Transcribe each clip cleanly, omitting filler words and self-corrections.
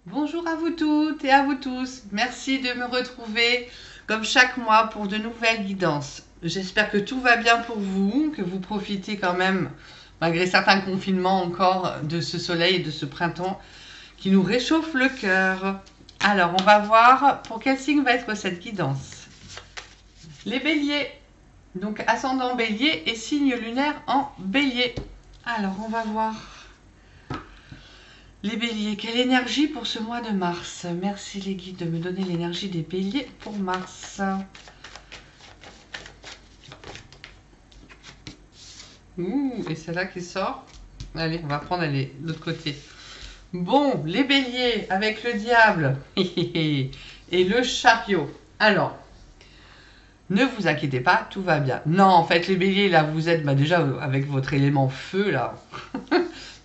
Bonjour à vous toutes et à vous tous. Merci de me retrouver comme chaque mois pour de nouvelles guidances. J'espère que tout va bien pour vous, que vous profitez quand même, malgré certains confinements encore, de ce soleil et de ce printemps qui nous réchauffe le cœur. Alors, on va voir pour quel signe va être cette guidance. Les béliers. Donc, ascendant bélier et signe lunaire en bélier. Alors, on va voir. Les béliers, quelle énergie pour ce mois de mars? Merci les guides de me donner l'énergie des béliers pour mars. Ouh, et celle-là qui sort. Allez, on va prendre de l'autre côté. Bon, les béliers avec le diable et le chariot. Alors, ne vous inquiétez pas, tout va bien. Non, en fait, les béliers, là, vous êtes déjà avec votre élément feu, là.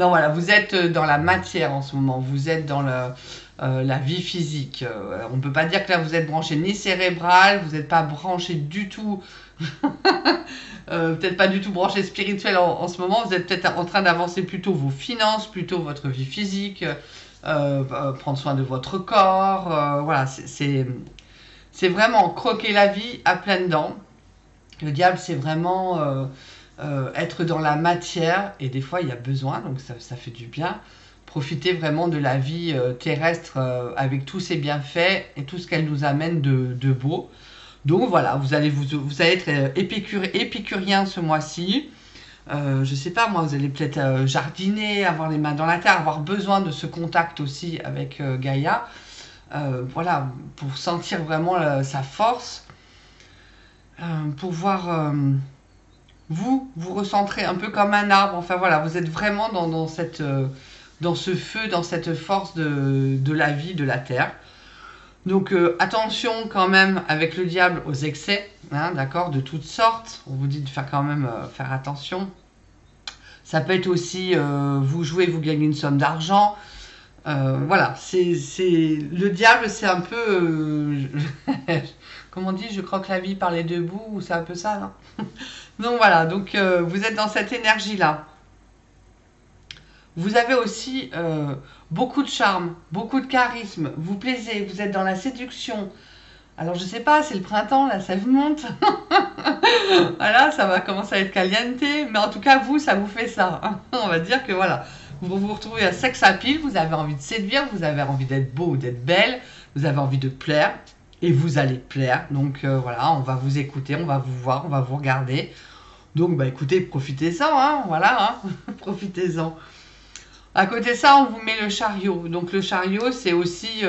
Non, voilà, vous êtes dans la matière en ce moment, vous êtes dans la vie physique. On ne peut pas dire que là, vous êtes branché ni cérébral, vous n'êtes pas branché du tout, peut-être pas du tout branché spirituel en ce moment, vous êtes peut-être en train d'avancer plutôt vos finances, plutôt votre vie physique, prendre soin de votre corps, voilà, c'est vraiment croquer la vie à pleines dents. Le diable, c'est vraiment être dans la matière, et des fois il y a besoin, donc ça fait du bien. Profiter vraiment de la vie terrestre avec tous ses bienfaits et tout ce qu'elle nous amène de beau. Donc voilà, vous allez être épicurien ce mois-ci. Je sais pas, moi, vous allez peut-être jardiner, avoir les mains dans la terre, avoir besoin de ce contact aussi avec Gaïa. Voilà, pour sentir vraiment sa force, pouvoir vous recentrer un peu comme un arbre. Enfin voilà, vous êtes vraiment dans ce feu, dans cette force de la vie, de la terre. Donc attention quand même avec le diable aux excès, hein, d'accord, de toutes sortes. On vous dit de faire quand même faire attention. Ça peut être aussi vous jouez, vous gagnez une somme d'argent. Voilà, le diable, c'est un peu comment on dit, je croque la vie par les deux bouts, ou c'est un peu ça, non? Donc voilà, donc vous êtes dans cette énergie-là. Vous avez aussi beaucoup de charme, beaucoup de charisme, vous plaisez, vous êtes dans la séduction. Alors je sais pas, c'est le printemps, là, ça vous monte. Voilà, ça va commencer à être caliente, mais en tout cas, vous, ça vous fait ça. On va dire que voilà, vous vous retrouvez à sex appeal, vous avez envie de séduire, vous avez envie d'être beau ou d'être belle, vous avez envie de plaire, et vous allez plaire. Donc voilà, on va vous écouter, on va vous voir, on va vous regarder. Donc bah écoutez, profitez-en, hein, voilà, hein, profitez-en. À côté de ça, on vous met le chariot. Donc le chariot, c'est aussi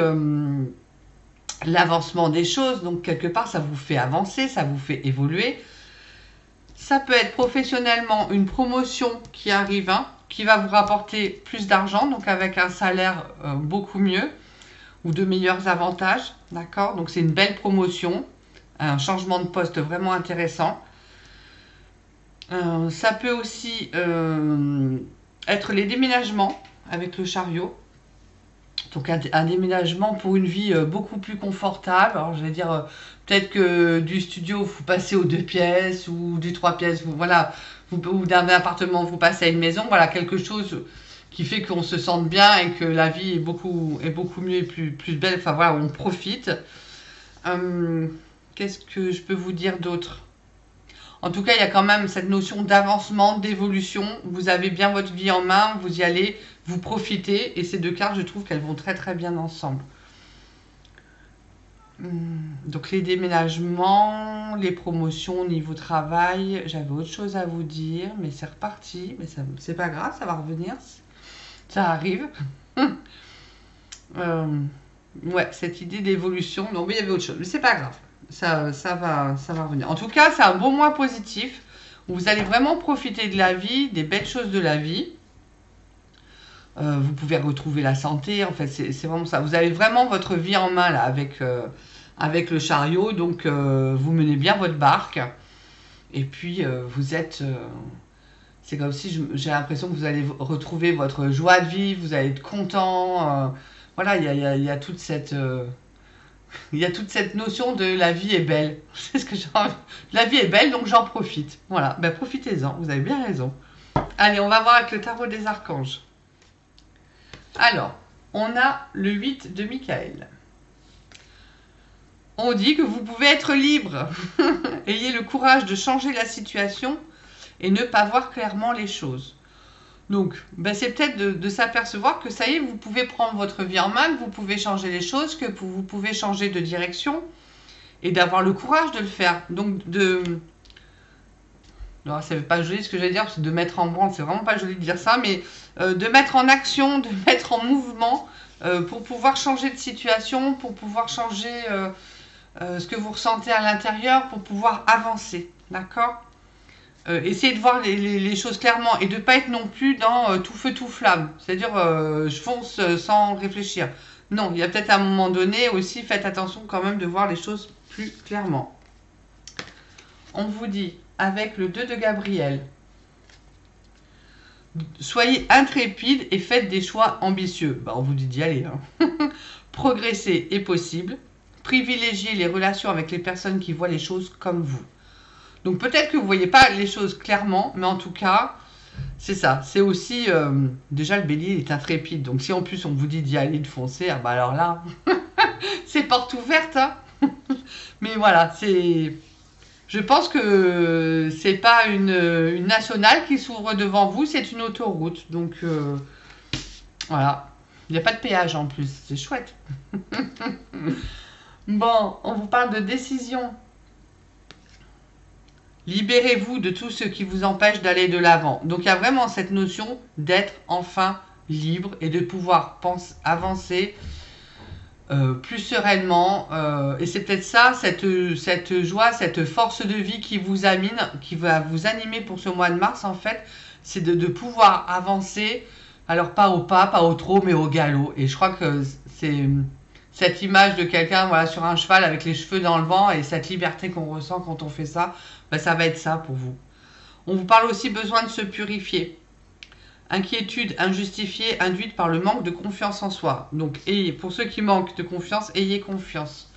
l'avancement des choses. Donc quelque part, ça vous fait avancer, ça vous fait évoluer. Ça peut être professionnellement une promotion qui arrive, hein, qui va vous rapporter plus d'argent, donc avec un salaire beaucoup mieux ou de meilleurs avantages. D'accord? Donc c'est une belle promotion, un changement de poste vraiment intéressant. Ça peut aussi être les déménagements avec le chariot. Donc un déménagement pour une vie beaucoup plus confortable. Alors je vais dire peut-être que du studio vous passez aux 2 pièces ou du 3 pièces, voilà, ou d'un appartement vous passez à une maison. Voilà, quelque chose qui fait qu'on se sente bien et que la vie est beaucoup mieux et plus belle. Enfin voilà, on profite. Qu'est-ce que je peux vous dire d'autre? En tout cas, il y a quand même cette notion d'avancement, d'évolution. Vous avez bien votre vie en main, vous y allez, vous profitez. Et ces deux cartes, je trouve qu'elles vont très très bien ensemble. Donc les déménagements, les promotions au niveau travail, j'avais autre chose à vous dire, mais c'est reparti. Mais c'est pas grave, ça va revenir. Ça arrive. Ouais, cette idée d'évolution. Non, mais il y avait autre chose. Mais c'est pas grave. Ça va revenir. En tout cas, c'est un bon mois positif où vous allez vraiment profiter de la vie, des belles choses de la vie. Vous pouvez retrouver la santé. En fait, c'est vraiment ça. Vous avez vraiment votre vie en main là avec le chariot. Donc, vous menez bien votre barque. Et puis, vous êtes... c'est comme si j'ai l'impression que vous allez retrouver votre joie de vivre. Vous allez être content. Voilà, il y a toute cette... il y a toute cette notion de la vie est belle. C'est ce que j'ai envie. La vie est belle, donc j'en profite. Voilà, ben profitez-en, vous avez bien raison. Allez, on va voir avec le tarot des archanges. Alors, On a le 8 de Michael. On dit que vous pouvez être libre. Ayez le courage de changer la situation et ne pas voir clairement les choses. Donc, ben c'est peut-être de s'apercevoir que ça y est, vous pouvez prendre votre vie en main, que vous pouvez changer les choses, que vous pouvez changer de direction et d'avoir le courage de le faire. Donc, non, c'est pas joli ce que je vais dire, parce que de mettre en branle, c'est vraiment pas joli de dire ça, mais de mettre en action, de mettre en mouvement pour pouvoir changer de situation, pour pouvoir changer ce que vous ressentez à l'intérieur, pour pouvoir avancer. D'accord ? Essayez de voir les choses clairement et de ne pas être non plus dans tout feu tout flamme. C'est-à-dire, je fonce sans réfléchir. Non, il y a peut-être un moment donné aussi, faites attention quand même de voir les choses plus clairement. On vous dit, avec le 2 de Gabriel, soyez intrépide et faites des choix ambitieux. On vous dit d'y aller. Hein. Progresser est possible. Privilégiez les relations avec les personnes qui voient les choses comme vous. Donc peut-être que vous ne voyez pas les choses clairement, mais en tout cas, c'est ça. C'est aussi, déjà le bélier est intrépide. Donc si en plus on vous dit d'y aller, de foncer, ah bah alors là, c'est porte ouverte. Hein. Mais voilà, je pense que c'est pas une nationale qui s'ouvre devant vous, c'est une autoroute. Donc voilà, il n'y a pas de péage en plus, c'est chouette. Bon, on vous parle de décision. Libérez-vous de tout ce qui vous empêche d'aller de l'avant. Donc il y a vraiment cette notion d'être enfin libre et de pouvoir avancer plus sereinement. Et c'est peut-être ça, cette joie, cette force de vie qui vous anime, qui va vous animer pour ce mois de mars en fait. C'est de pouvoir avancer, alors pas au pas, pas au trot, mais au galop. Et je crois que c'est cette image de quelqu'un voilà, sur un cheval avec les cheveux dans le vent et cette liberté qu'on ressent quand on fait ça. Ben, ça va être ça pour vous. On vous parle aussi besoin de se purifier. Inquiétude injustifiée induite par le manque de confiance en soi. Donc, pour ceux qui manquent de confiance, ayez confiance.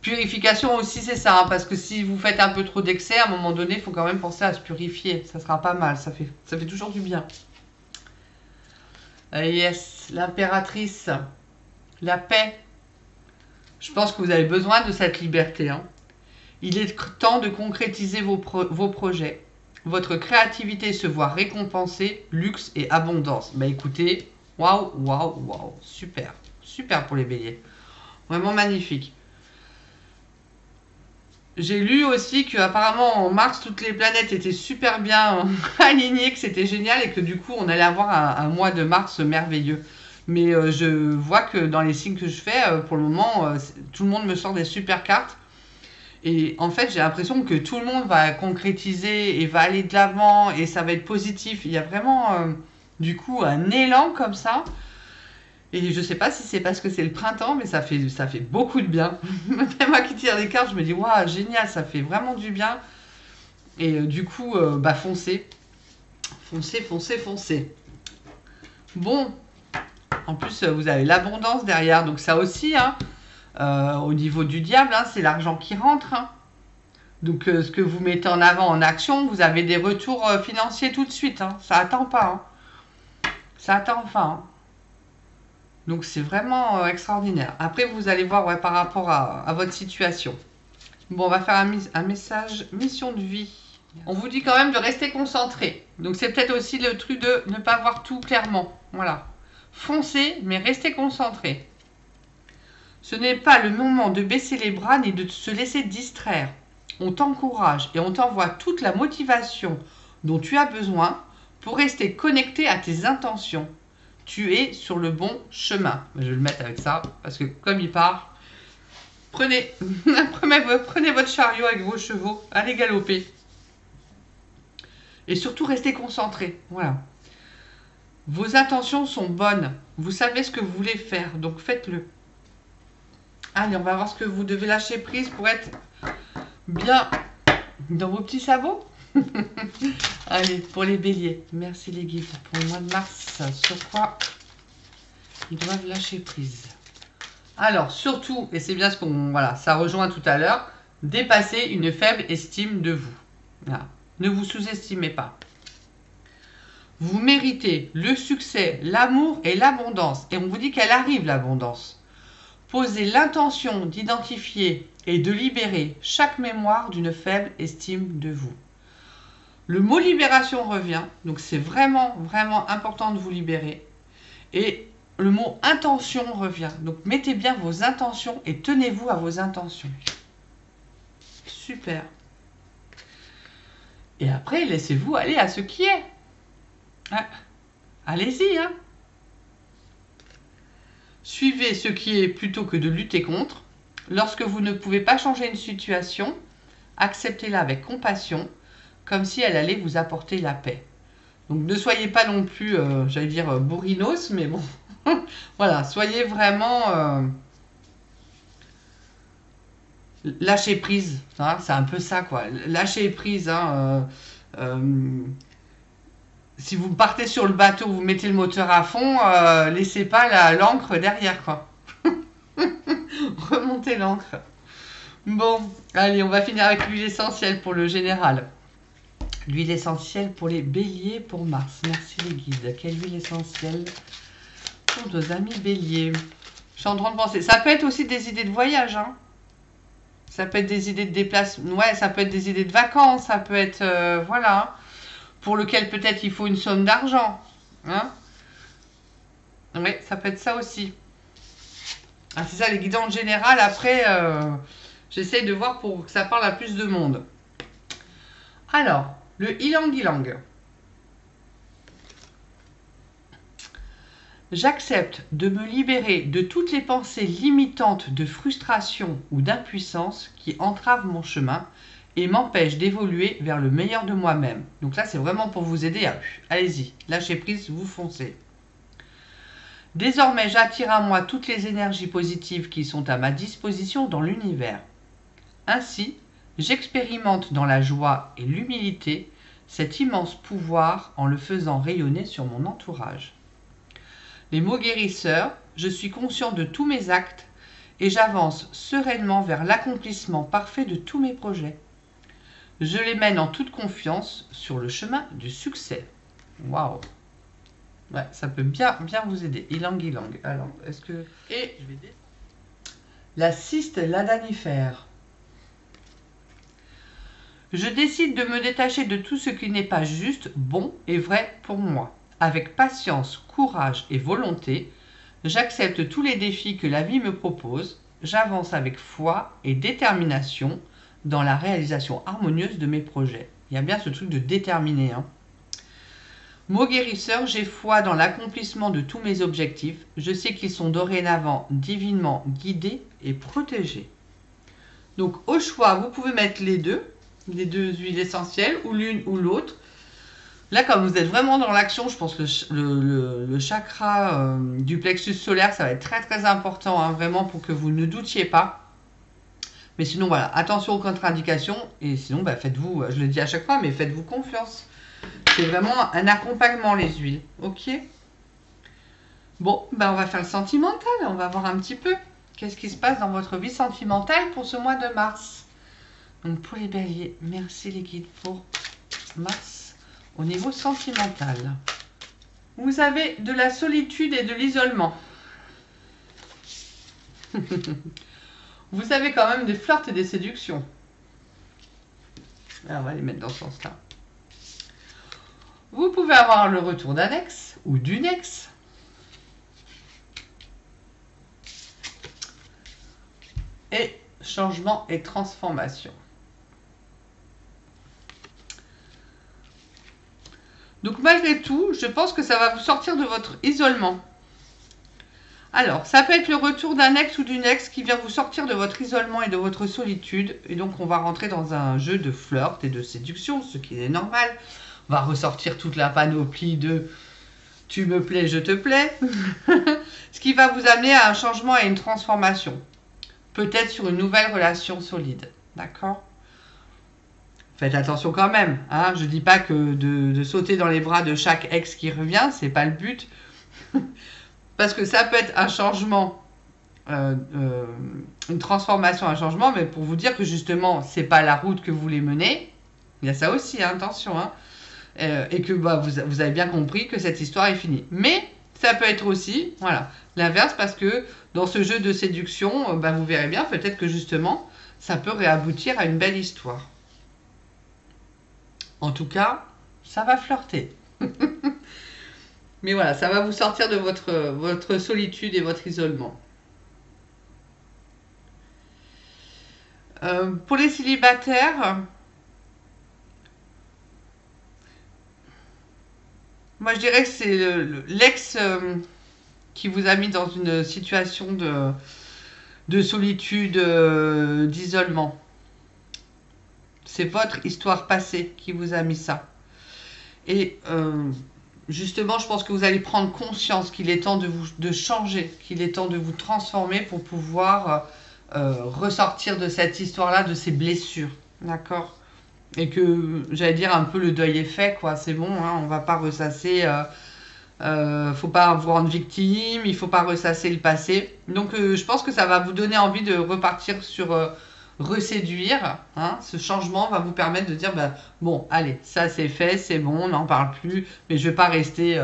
Purification aussi, c'est ça. Hein, parce que si vous faites un peu trop d'excès, à un moment donné, il faut quand même penser à se purifier. Ça sera pas mal. Ça fait toujours du bien. Yes, l'impératrice. La paix. Je pense que vous avez besoin de cette liberté. Hein. Il est temps de concrétiser vos projets. Votre créativité se voit récompensée, luxe et abondance. Bah écoutez, waouh, waouh, waouh, super. Super pour les béliers. Vraiment magnifique. J'ai lu aussi qu'apparemment en mars, toutes les planètes étaient super bien alignées, que c'était génial et que du coup, on allait avoir un mois de mars merveilleux. Mais je vois que dans les signes que je fais, pour le moment, tout le monde me sort des super cartes. Et en fait, j'ai l'impression que tout le monde va concrétiser et va aller de l'avant et ça va être positif. Il y a vraiment, du coup, un élan comme ça. Et je ne sais pas si c'est parce que c'est le printemps, mais ça fait beaucoup de bien. Même moi qui tire les cartes, je me dis, waouh, génial, ça fait vraiment du bien. Et du coup, bah foncez. Foncez, foncez, foncez. Bon, en plus, vous avez l'abondance derrière, donc ça aussi, hein. Au niveau du diable, hein, c'est l'argent qui rentre. Hein. Donc, ce que vous mettez en avant en action, vous avez des retours financiers tout de suite. Hein. Ça attend pas. Hein. Ça attend pas. Hein. Donc, c'est vraiment extraordinaire. Après, vous allez voir ouais, par rapport à votre situation. Bon, on va faire un message mission de vie. On vous dit quand même de rester concentré. Donc, c'est peut-être aussi le truc de ne pas voir tout clairement. Voilà. Foncez, mais restez concentré. Ce n'est pas le moment de baisser les bras ni de se laisser distraire. On t'encourage et on t'envoie toute la motivation dont tu as besoin pour rester connecté à tes intentions. Tu es sur le bon chemin. Je vais le mettre avec ça parce que comme il part, prenez votre chariot avec vos chevaux, allez galoper. Et surtout restez concentré. Voilà. Vos intentions sont bonnes. Vous savez ce que vous voulez faire, donc faites-le. Allez, on va voir ce que vous devez lâcher prise pour être bien dans vos petits sabots. Allez, pour les béliers, merci les guides. Pour le mois de mars, sur quoi ils doivent lâcher prise. Alors, surtout, et c'est bien ce qu'on... Voilà, ça rejoint tout à l'heure, dépasser une faible estime de vous. Voilà. Ne vous sous-estimez pas. Vous méritez le succès, l'amour et l'abondance. Et on vous dit qu'elle arrive, l'abondance. Posez l'intention d'identifier et de libérer chaque mémoire d'une faible estime de vous. Le mot libération revient, donc c'est vraiment, vraiment important de vous libérer. Et le mot intention revient, donc mettez bien vos intentions et tenez-vous à vos intentions. Super. Et après, laissez-vous aller à ce qui est. Ah, allez-y, hein. Suivez ce qui est plutôt que de lutter contre. Lorsque vous ne pouvez pas changer une situation, acceptez-la avec compassion, comme si elle allait vous apporter la paix. Donc ne soyez pas non plus, j'allais dire, bourrinos, mais bon, voilà, soyez vraiment lâcher prise, hein, c'est un peu ça, quoi. Lâcher prise, hein, si vous partez sur le bateau, vous mettez le moteur à fond, laissez pas l'ancre derrière, quoi. Remontez l'ancre. Bon, allez, on va finir avec l'huile essentielle pour le général. L'huile essentielle pour les béliers pour Mars. Merci les guides. Quelle huile essentielle pour nos amis béliers? Je suis en train de penser. Ça peut être aussi des idées de voyage, hein. Ça peut être des idées de déplacement. Ouais, ça peut être des idées de vacances. Ça peut être, voilà, pour lequel peut-être il faut une somme d'argent. Hein. Oui, ça peut être ça aussi. Ah, c'est ça, les guidants en général. Après, j'essaye de voir pour que ça parle à plus de monde. Alors, le ylang-ylang. J'accepte de me libérer de toutes les pensées limitantes de frustration ou d'impuissance qui entravent mon chemin et m'empêchent d'évoluer vers le meilleur de moi-même. Donc là, c'est vraiment pour vous aider à... Allez-y, lâchez prise, vous foncez. Désormais, j'attire à moi toutes les énergies positives qui sont à ma disposition dans l'univers. Ainsi, j'expérimente dans la joie et l'humilité cet immense pouvoir en le faisant rayonner sur mon entourage. Les mots guérisseurs, je suis conscient de tous mes actes et j'avance sereinement vers l'accomplissement parfait de tous mes projets. Je les mène en toute confiance sur le chemin du succès. Waouh! Ouais, ça peut bien vous aider. Ylang-ylang. Alors, est-ce que... Et je vais dire... La cyste ladanifère. Je décide de me détacher de tout ce qui n'est pas juste, bon et vrai pour moi. Avec patience, courage et volonté, j'accepte tous les défis que la vie me propose. J'avance avec foi et détermination dans la réalisation harmonieuse de mes projets. Il y a bien ce truc de déterminer. Hein. Mot guérisseur, j'ai foi dans l'accomplissement de tous mes objectifs. Je sais qu'ils sont dorénavant divinement guidés et protégés. Donc au choix, vous pouvez mettre les deux huiles essentielles, ou l'une ou l'autre. Là, comme vous êtes vraiment dans l'action, je pense que le chakra du plexus solaire, ça va être très très important, hein, vraiment pour que vous ne doutiez pas. Mais sinon, voilà, attention aux contre-indications. Et sinon, bah, faites-vous, je le dis à chaque fois, mais faites-vous confiance. C'est vraiment un accompagnement, les huiles. Ok? Bon, bah, on va faire le sentimental. On va voir un petit peu qu'est-ce qui se passe dans votre vie sentimentale pour ce mois de mars. Donc, pour les béliers, merci les guides pour mars. Au niveau sentimental, vous avez de la solitude et de l'isolement. Vous avez quand même des flirts et des séductions. Alors, on va les mettre dans ce sens-là. Vous pouvez avoir le retour d'un ex ou d'une ex. Et changement et transformation. Donc malgré tout, je pense que ça va vous sortir de votre isolement. Alors, ça peut être le retour d'un ex ou d'une ex qui vient vous sortir de votre isolement et de votre solitude. Et donc, on va rentrer dans un jeu de flirt et de séduction, ce qui est normal. On va ressortir toute la panoplie de « tu me plais, je te plais ». Ce qui va vous amener à un changement et une transformation. Peut-être sur une nouvelle relation solide. D'accord ? Faites attention quand même. Hein, je ne dis pas que de sauter dans les bras de chaque ex qui revient, c'est pas le but. Parce que ça peut être un changement, une transformation, un changement, mais pour vous dire que justement, c'est pas la route que vous voulez mener. Il y a ça aussi, hein, attention. Hein. et que bah, vous avez bien compris que cette histoire est finie. Mais ça peut être aussi, voilà, l'inverse, parce que dans ce jeu de séduction, bah, vous verrez bien, peut-être que justement, ça peut réaboutir à une belle histoire. En tout cas, ça va flirter. Mais voilà, ça va vous sortir de votre solitude et votre isolement. Pour les célibataires, moi je dirais que c'est l'ex qui vous a mis dans une situation de solitude, d'isolement. C'est votre histoire passée qui vous a mis ça. Et justement, je pense que vous allez prendre conscience qu'il est temps de changer, qu'il est temps de vous transformer pour pouvoir ressortir de cette histoire-là, de ces blessures. D'accord? Et que, j'allais dire, un peu le deuil est fait, quoi. C'est bon, hein, on va pas ressasser. Faut pas vous rendre victime, il faut pas ressasser le passé. Donc, je pense que ça va vous donner envie de repartir sur reséduire. Hein. Ce changement va vous permettre de dire, bah, bon, allez, ça c'est fait, c'est bon, on n'en parle plus, mais je vais pas rester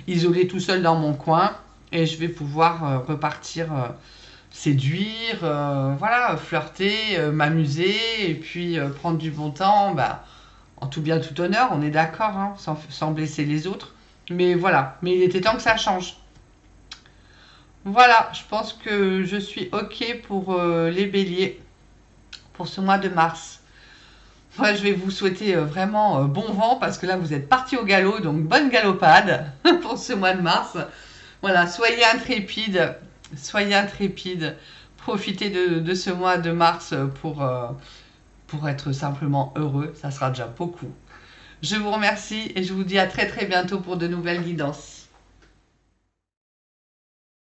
isolé tout seul dans mon coin et je vais pouvoir repartir séduire, voilà, flirter, m'amuser et puis prendre du bon temps, bah, en tout bien tout honneur, on est d'accord, hein, sans blesser les autres. Mais voilà, mais il était temps que ça change. Voilà, je pense que je suis ok pour les béliers pour ce mois de mars. Moi, je vais vous souhaiter vraiment bon vent parce que là, vous êtes partis au galop, donc bonne galopade pour ce mois de mars. Voilà, soyez intrépides, profitez de ce mois de mars pour être simplement heureux, ça sera déjà beaucoup. Je vous remercie et je vous dis à très très bientôt pour de nouvelles guidances.